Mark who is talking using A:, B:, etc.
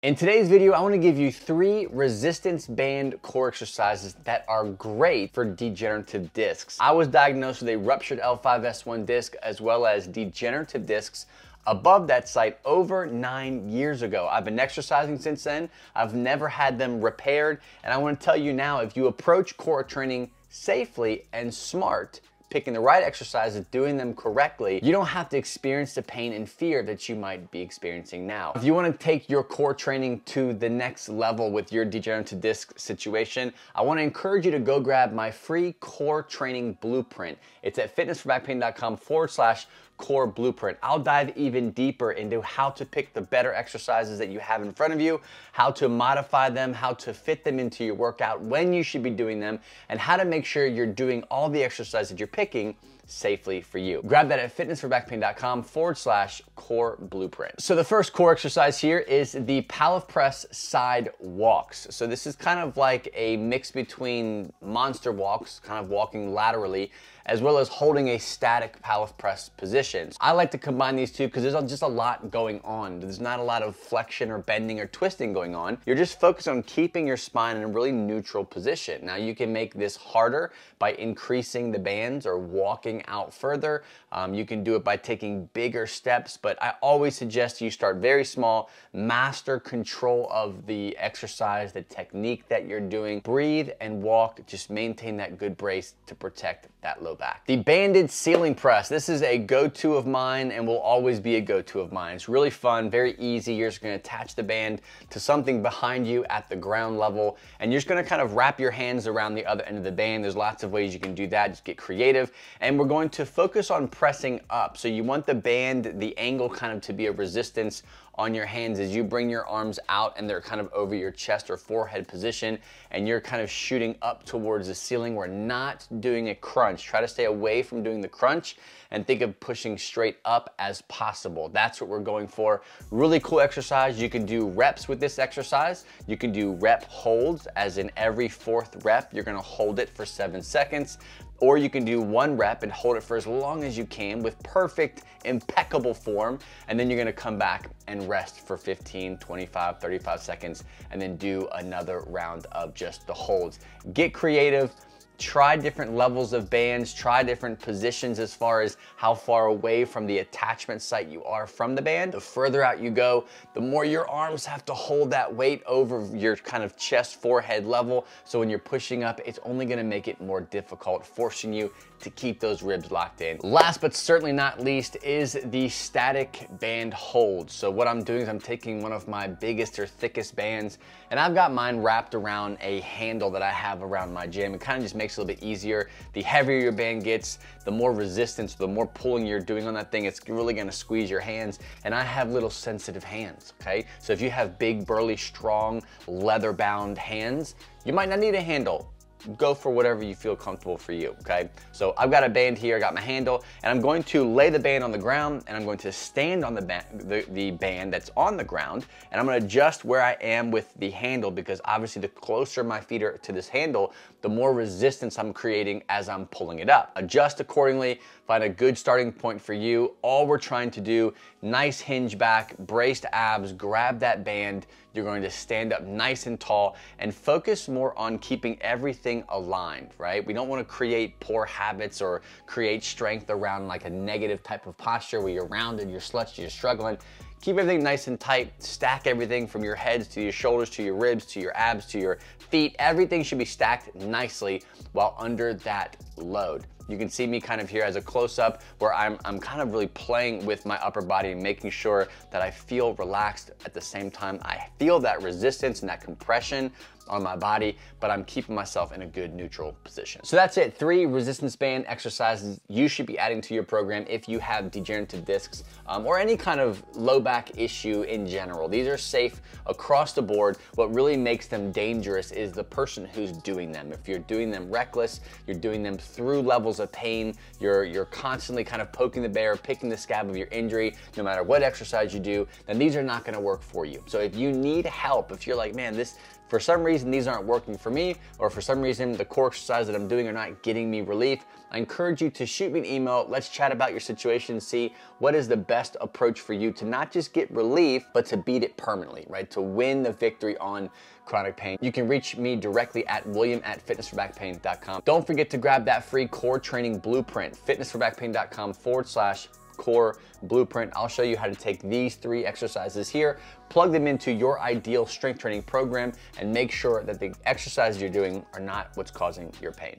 A: In today's video, I want to give you 3 resistance band core exercises that are great for degenerative discs. I was diagnosed with a ruptured L5-S1 disc as well as degenerative discs above that site over 9 years ago. I've been exercising since then. I've never had them repaired. And I want to tell you now, if you approach core training safely and smart, picking the right exercises, doing them correctly, you don't have to experience the pain and fear that you might be experiencing now. If you want to take your core training to the next level with your degenerative disc situation, I want to encourage you to go grab my free core training blueprint. It's at fitnessforbackpain.com/core blueprint. I'll dive even deeper into how to pick the better exercises that you have in front of you, how to modify them, how to fit them into your workout, when you should be doing them, and how to make sure you're doing all the exercises that you're picking safely for you. Grab that at fitnessforbackpain.com/core blueprint. So the first core exercise here is the Pallof press side walks. So this is kind of like a mix between monster walks, kind of walking laterally, as well as holding a static Pallof press position. I like to combine these two because there's just a lot going on. There's not a lot of flexion or bending or twisting going on. You're just focused on keeping your spine in a really neutral position. Now you can make this harder by increasing the bands or walking out further. You can do it by taking bigger steps, but I always suggest you start very small, master control of the exercise, the technique that you're doing. Breathe and walk, just maintain that good brace to protect that low back. The banded ceiling press. This is a go-to of mine and will always be a go-to of mine. It's really fun, very easy. You're just gonna attach the band to something behind you at the ground level, and you're just gonna kind of wrap your hands around the other end of the band. There's lots of ways you can do that, just get creative. And we're going to focus on pressing up. So you want the band, the angle kind of to be a resistance on your hands as you bring your arms out and they're kind of over your chest or forehead position, and you're kind of shooting up towards the ceiling. We're not doing a crunch. Try to stay away from doing the crunch and think of pushing straight up as possible. That's what we're going for. Really cool exercise. You can do reps with this exercise. You can do rep holds, as in every 4th rep, you're gonna hold it for 7 seconds. Or you can do 1 rep and hold it for as long as you can with perfect, impeccable form. And then you're gonna come back and rest for 15, 25, 35 seconds, and then do another round of just the holds. Get creative. Try different levels of bands, try different positions as far as how far away from the attachment site you are from the band. The further out you go, the more your arms have to hold that weight over your kind of chest, forehead level. So when you're pushing up, it's only gonna make it more difficult, forcing you to keep those ribs locked in. Last but certainly not least is the static band hold. So what I'm doing is I'm taking one of my biggest or thickest bands, and I've got mine wrapped around a handle that I have around my gym. It kind of just makes it a little bit easier. The heavier your band gets, the more resistance, the more pulling you're doing on that thing, it's really gonna squeeze your hands. And I have little sensitive hands, okay? So if you have big, burly, strong, leather-bound hands, you might not need a handle. Go for whatever you feel comfortable for you, okay? So I've got a band here, I got my handle, and I'm going to lay the band on the ground, and I'm going to stand on the band that's on the ground, and I'm gonna adjust where I am with the handle, because obviously the closer my feet are to this handle, the more resistance I'm creating as I'm pulling it up. Adjust accordingly, find a good starting point for you. All we're trying to do, nice hinge back, braced abs, grab that band. You're going to stand up nice and tall and focus more on keeping everything aligned, right? We don't want to create poor habits or create strength around like a negative type of posture where you're rounded, you're slouched, you're struggling. Keep everything nice and tight. Stack everything from your heads to your shoulders to your ribs to your abs to your feet. Everything should be stacked nicely while under that load. You can see me kind of here as a close-up where I'm kind of really playing with my upper body and making sure that I feel relaxed at the same time. I feel that resistance and that compression on my body, but I'm keeping myself in a good neutral position. So that's it, 3 resistance band exercises you should be adding to your program if you have degenerative discs or any kind of low back issue in general. These are safe across the board. What really makes them dangerous is the person who's doing them. If you're doing them reckless, you're doing them through levels of pain, you're constantly kind of poking the bear, picking the scab of your injury, no matter what exercise you do, then these are not gonna work for you. So if you need help, if you're like, man, this for some reason these aren't working for me, or for some reason the core exercises that I'm doing are not getting me relief, I encourage you to shoot me an email. Let's chat about your situation, see what is the best approach for you to not just get relief, but to beat it permanently, right? To win the victory on chronic pain. You can reach me directly at william@fitnessforbackpain.com. Don't forget to grab that free core training blueprint, fitnessforbackpain.com/core blueprint. I'll show you how to take these 3 exercises here, plug them into your ideal strength training program, and make sure that the exercises you're doing are not what's causing your pain.